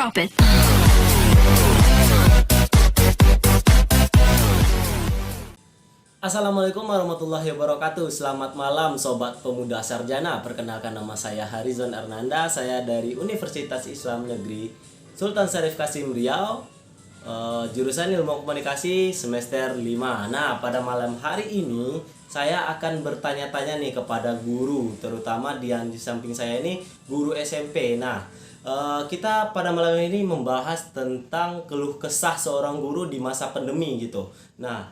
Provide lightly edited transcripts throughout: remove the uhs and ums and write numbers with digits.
Drop it. Assalamualaikum warahmatullahi wabarakatuh. Selamat malam Sobat Pemuda Sarjana. Perkenalkan, nama saya Harizon Ernanda. Saya dari Universitas Islam Negeri Sultan Syarif Kasim Riau, jurusan Ilmu Komunikasi semester 5. Nah, pada malam hari ini saya akan bertanya-tanya nih kepada guru, terutama di samping saya ini guru SMP. Nah, kita pada malam ini membahas tentang keluh kesah seorang guru di masa pandemi gitu. Nah,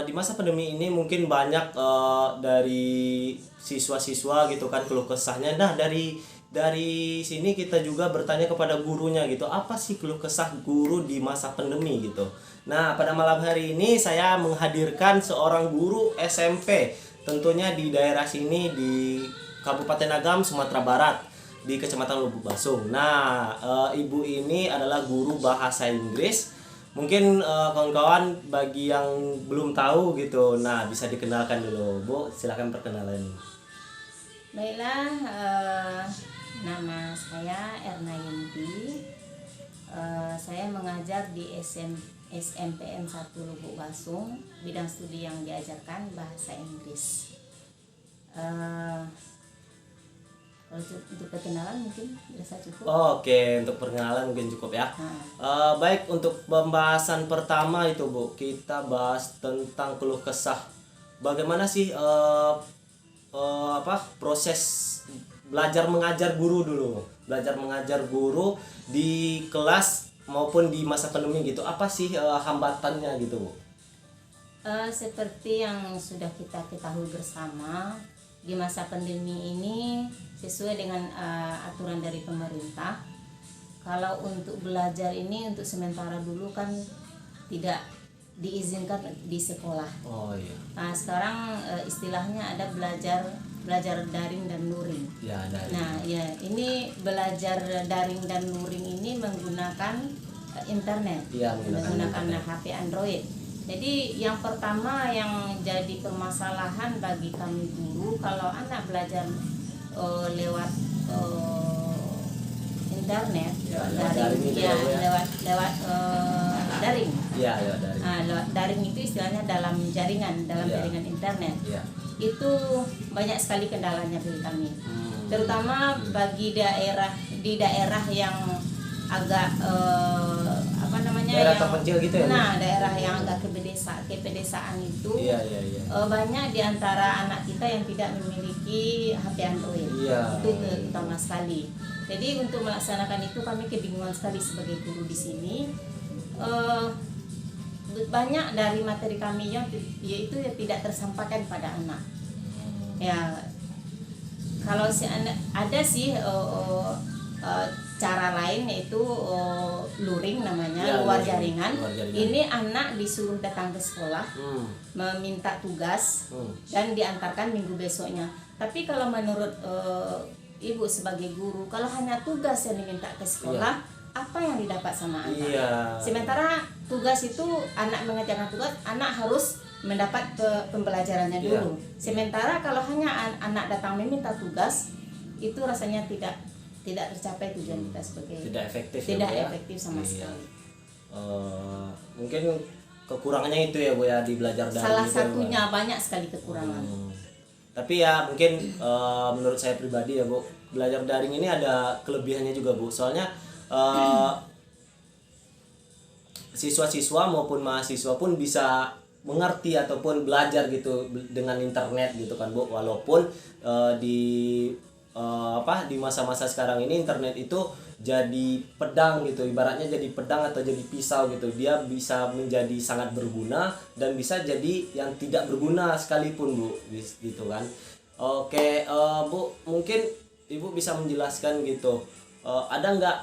di masa pandemi ini mungkin banyak dari siswa-siswa gitu kan keluh kesahnya. Nah, dari sini kita juga bertanya kepada gurunya gitu, apa sih keluh kesah guru di masa pandemi gitu. Nah, pada malam hari ini saya menghadirkan seorang guru SMP, tentunya di daerah sini di Kabupaten Agam, Sumatera Barat, di Kecamatan Lubuk Basung. Nah, ibu ini adalah guru bahasa Inggris. Mungkin kawan-kawan bagi yang belum tahu gitu, nah bisa dikenalkan dulu, Bu. Silahkan perkenalan. Baiklah, nama saya Erna Yenti. Saya mengajar di SMPN 1 Lubuk Basung. Bidang studi yang diajarkan bahasa Inggris. Kalau untuk perkenalan mungkin bisa cukup. Oke, untuk perkenalan mungkin cukup ya. Baik, untuk pembahasan pertama itu Bu, kita bahas tentang keluh kesah. Bagaimana sih proses belajar mengajar guru dulu? Belajar mengajar guru di kelas maupun di masa pandemi gitu. Apa sih hambatannya gitu Bu? Seperti yang sudah kita ketahui bersama, di masa pandemi ini sesuai dengan aturan dari pemerintah, kalau untuk belajar ini untuk sementara dulu kan tidak diizinkan di sekolah. Oh iya. Nah, sekarang istilahnya ada belajar daring dan luring. Ya, daring. Nah, ya ini belajar daring dan luring ini menggunakan internet, Iya, menggunakan internet. HP Android. Jadi yang pertama yang jadi permasalahan bagi kami guru, kalau anak belajar lewat internet, daring, lewat daring. Iya, lewat daring. Nah, lewat daring itu istilahnya dalam jaringan jaringan internet. Iya. Itu banyak sekali kendalanya bagi kami. Terutama bagi daerah yang agak daerah terpencil gitu ya. Nah, daerah yang agak kepedesaan itu. Iya. Banyak di antara anak kita yang tidak memiliki HP Android. Iya. Itu utama sekali. Jadi untuk melaksanakan itu kami kebingungan sekali sebagai guru di sini. Banyak dari materi kami yaitu tidak tersampaikan pada anak. Ya, kalau si anak ada sih cara lain yaitu luring namanya, ya, luar luring. jaringan. Luar jaringan. Ini anak disuruh datang ke sekolah, meminta tugas dan diantarkan minggu besoknya. Tapi kalau menurut ibu sebagai guru, kalau hanya tugas yang diminta ke sekolah, apa yang didapat sama anak? Iya. Sementara tugas itu anak mengerjakan tugas, anak harus mendapat pembelajarannya dulu. Sementara kalau hanya anak datang meminta tugas, itu rasanya tidak tercapai tujuan kita sebagai tidak efektif. Tidak ya, Bu, ya? efektif sama sekali. Mungkin kekurangannya itu ya Bu ya, di belajar daring. Salah gitu, satunya banyak sekali kekurangan. Tapi ya mungkin menurut saya pribadi ya Bu, belajar daring ini ada kelebihannya juga Bu. Soalnya siswa-siswa maupun mahasiswa pun bisa mengerti ataupun belajar gitu dengan internet gitu kan Bu. Walaupun di masa-masa sekarang ini internet itu jadi pedang gitu, ibaratnya jadi pedang atau jadi pisau gitu. Dia bisa menjadi sangat berguna dan bisa jadi yang tidak berguna sekalipun Bu, gitu kan. Oke, Bu, mungkin Ibu bisa menjelaskan gitu, ada nggak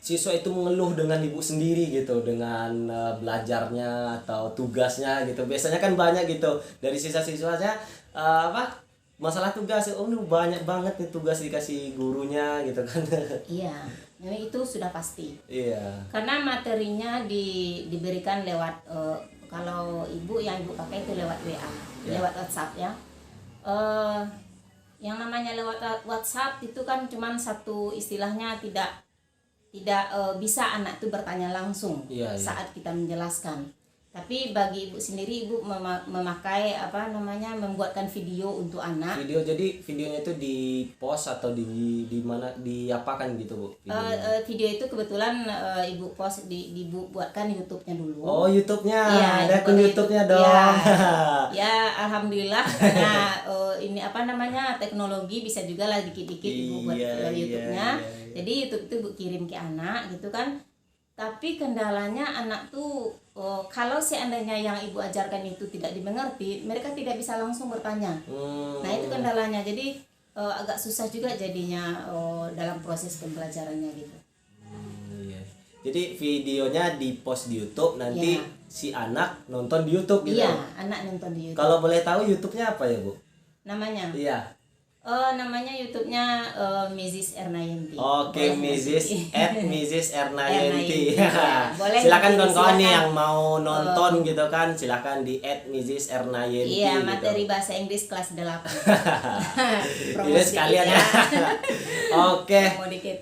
siswa itu mengeluh dengan ibu sendiri gitu, dengan belajarnya atau tugasnya gitu. Biasanya kan banyak gitu dari siswa-siswanya masalah tugas, banyak banget nih tugas dikasih gurunya gitu kan. Iya, ini itu sudah pasti. Iya. Karena materinya diberikan lewat kalau ibu yang ibu pakai itu lewat WA, lewat WhatsApp ya. Yang namanya lewat WhatsApp itu kan cuman satu, istilahnya tidak tidak bisa anak itu bertanya langsung Iya, iya. saat kita menjelaskan. Tapi bagi ibu sendiri, ibu memakai membuatkan video untuk anak. Video, jadi videonya itu di post atau di mana, diapakan gitu Bu? Videonya? Video itu kebetulan ibu post ibu buatkan YouTube-nya dulu. Oh, YouTube-nya. Iya, Ada akun buat YouTube-nya YouTube. dong. Ya, alhamdulillah karena ini teknologi bisa juga lah dikit-dikit ibu buat Iya, YouTube-nya. iya. Jadi YouTube itu ibu kirim ke anak gitu kan. Tapi kendalanya anak tuh kalau seandainya yang ibu ajarkan itu tidak dimengerti, mereka tidak bisa langsung bertanya. Nah, itu kendalanya. Jadi agak susah juga jadinya dalam proses pembelajarannya gitu. Iya. Jadi videonya di post di YouTube, nanti Iya. si anak nonton di YouTube gitu. Iya, anak nonton di YouTube. Kalau boleh tahu YouTube-nya apa ya Bu? Namanya? Iya. Namanya YouTube-nya Mrs. Ernayanti. Oke, Boleh Mrs. ngasih. Mrs. Ernayanti, Ernayanti. ya. Boleh Silakan nanti kawan-kawan nih silakan. yang mau nonton gitu kan, silakan di @Mrs. Ernayanti. Iya, gitu. materi bahasa Inggris kelas 8. Ini sekalian ya. Oke. Mau dikit.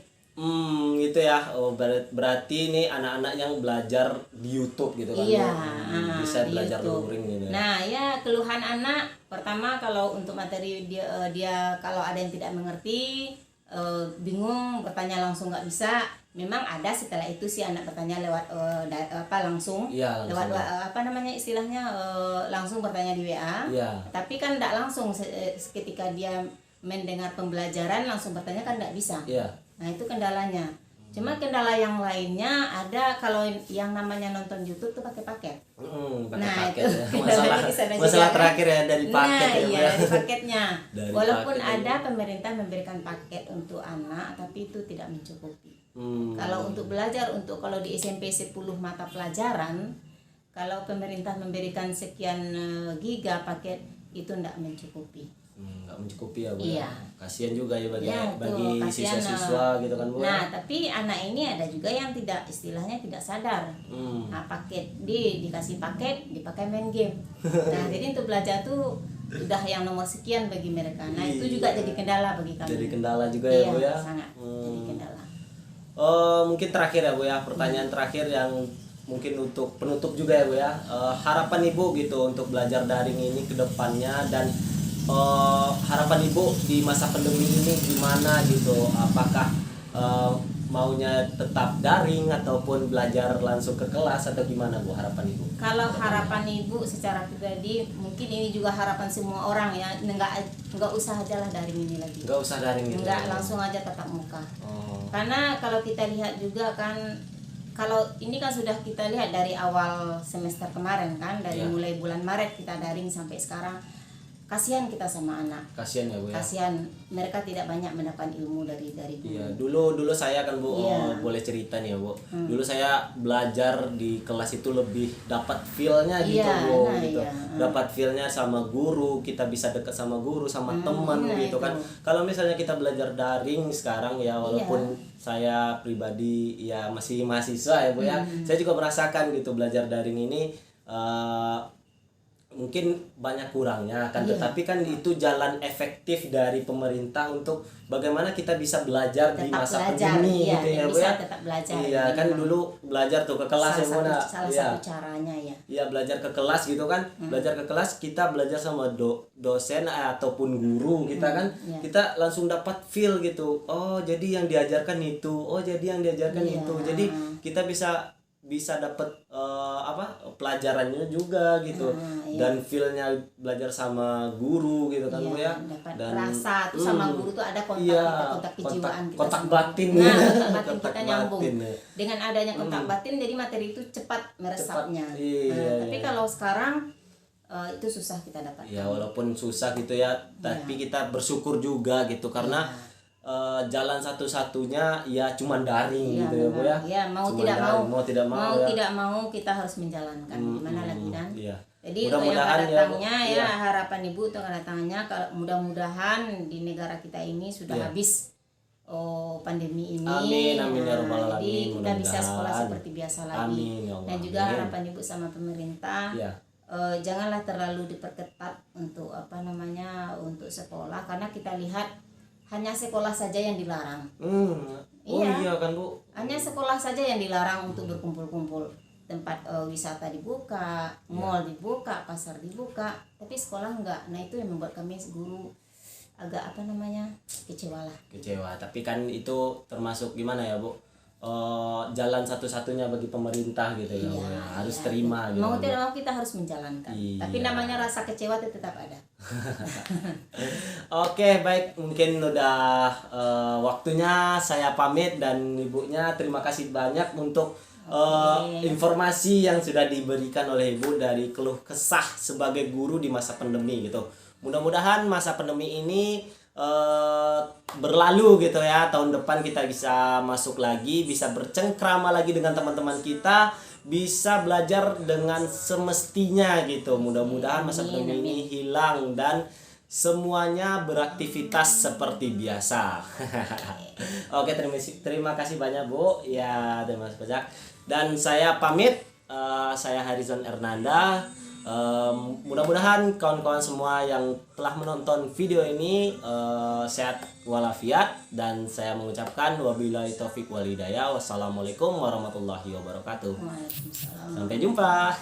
Gitu ya. Oh, berarti ini anak-anak yang belajar di YouTube gitu kan. Iya, Bu? Bisa di belajar YouTube. luring gitu. Nah, ya keluhan anak pertama kalau untuk materi dia kalau ada yang tidak mengerti, bingung bertanya langsung nggak bisa. Memang ada setelah itu si anak bertanya lewat langsung, Iya, langsung. lewat istilahnya langsung bertanya di WA. Iya. Tapi kan tidak langsung ketika dia mendengar pembelajaran langsung bertanya kan tidak bisa. Iya. Nah, itu kendalanya. Cuma kendala yang lainnya ada kalau yang namanya nonton YouTube tuh pakai paket. Pakai Nah, paket itu ya. kendalanya di sana juga, Masalah kan? terakhir ya dari paket Nah, ya, Bu, iya, ya. dari paketnya. Dari Walaupun paket ada pemerintah memberikan paket untuk anak, tapi itu tidak mencukupi. Kalau untuk belajar, kalau di SMP 10 mata pelajaran, kalau pemerintah memberikan sekian giga paket, itu tidak mencukupi. Nggak mencukupi ya Bu. Iya. Kasihan juga ya bagi Ya, bagi tuh, kasihan, siswa-siswa gitu kan Bu. Nah, tapi anak ini ada juga yang tidak istilahnya tidak sadar. Nah, dikasih paket dipakai main game. Nah, jadi untuk belajar tuh udah yang nomor sekian bagi mereka. Nah, itu juga jadi kendala bagi kami. Jadi kendala juga ya Iya, Bu ya. sangat jadi kendala. Mungkin terakhir ya Bu ya, pertanyaan terakhir yang mungkin untuk penutup juga ya Bu ya. Harapan Ibu gitu untuk belajar daring ini ke depannya, dan harapan Ibu di masa pandemi ini gimana gitu? Apakah maunya tetap daring ataupun belajar langsung ke kelas, atau gimana Bu harapan Ibu? Kalau harapan ibu secara pribadi, mungkin ini juga harapan semua orang ya, nggak usah aja lah daring ini lagi. Nggak usah daring gitu. Nggak, langsung aja tatap muka. Oh. Karena kalau kita lihat juga kan, kalau ini kan sudah kita lihat dari awal semester kemarin kan, dari Iya. mulai bulan Maret kita daring sampai sekarang. Kasihan kita sama anak. Kasihan ya Bu ya. Kasihan mereka tidak banyak mendapatkan ilmu dari Iya, guru. dulu saya kan Bu, Iya. boleh cerita nih ya Bu. Dulu saya belajar di kelas itu lebih dapat feel-nya gitu Iya, Bu, nah, gitu. iya. Dapat feel-nya sama guru, kita bisa dekat sama guru, sama teman nah gitu itu. kan. Kalau misalnya kita belajar daring sekarang ya, walaupun saya pribadi ya masih mahasiswa ya Bu ya. Saya juga merasakan gitu belajar daring ini mungkin banyak kurangnya kan, tetapi kan itu jalan efektif dari pemerintah untuk bagaimana kita bisa belajar di Tetap masa belajar, pandemi iya, gitu ya dan Bu bisa ya. tetap belajar. Iya Ini kan memang dulu belajar tuh ke kelas ya Bu. salah Iya. satu caranya ya. Iya, belajar ke kelas gitu kan. Belajar ke kelas, kita belajar sama dosen ataupun guru kita kan. iya. Kita langsung dapat feel gitu. Oh, jadi yang diajarkan itu. Oh, jadi yang diajarkan Iya. itu. Jadi kita bisa dapat pelajarannya juga gitu. Iya. Dan feel-nya belajar sama guru gitu kan Bu ya. Dapat Dan rasa tuh sama guru tuh ada kontak iya, kontak kejiwaan kita kontak sama batin. guru. Nah, kontak batin Kontak kita nyambung. batin, ya. Dengan adanya kontak batin jadi materi itu cepat meresapnya. Iya, Tapi iya. kalau sekarang itu susah kita dapatkan. Ya walaupun susah gitu ya, tapi kita bersyukur juga gitu karena jalan satu-satunya ya cuman daring Iya, gitu ya Bu ya. Ya, mau Cuman tidak daring, mau, ya. tidak mau kita harus menjalankan. Gimana lagi Dan? Iya. Jadi Mudah-mudahan yang ya, datangnya Bu. ya, Iya. harapan Ibu untuk datangnya kalau mudah-mudahan di negara kita ini sudah Iya. habis pandemi ini. Amin, amin, ya rabbal alamin. Jadi kita bisa sekolah Mudah-mudahan. seperti biasa lagi. Amin, ya Allah. Dan juga Amin. harapan Ibu sama pemerintah, Iya. janganlah terlalu diperketat untuk untuk sekolah, karena kita lihat hanya sekolah saja yang dilarang. Oh Iya. iya kan Bu. Hanya sekolah saja yang dilarang untuk berkumpul-kumpul. Tempat wisata dibuka, mall dibuka, pasar dibuka, tapi sekolah enggak. Nah itu yang membuat kami guru agak kecewa lah. Kecewa, tapi kan itu termasuk gimana ya Bu? Jalan satu-satunya bagi pemerintah gitu ya, Bu, ya. Harus terima gitu. Mau tidak mau kita harus menjalankan. Iya. Tapi namanya rasa kecewa itu tetap ada. Oke, baik, mungkin udah waktunya saya pamit, dan ibunya terima kasih banyak untuk informasi yang sudah diberikan oleh ibu dari keluh kesah sebagai guru di masa pandemi gitu. Mudah-mudahan masa pandemi ini berlalu gitu ya. Tahun depan kita bisa masuk lagi, bisa bercengkrama lagi dengan teman-teman kita, bisa belajar dengan semestinya gitu. Mudah-mudahan masa pandemi ini hilang dan semuanya beraktivitas seperti biasa. Oke, terima kasih banyak Bu. Ya, terima kasih banyak. Dan saya pamit. Saya Harizon Ernanda. Mudah-mudahan kawan-kawan semua yang telah menonton video ini sehat walafiat, dan saya mengucapkan wabillahi taufik wal hidayah. Wassalamualaikum warahmatullahi wabarakatuh. Waalaikumsalam. Sampai jumpa.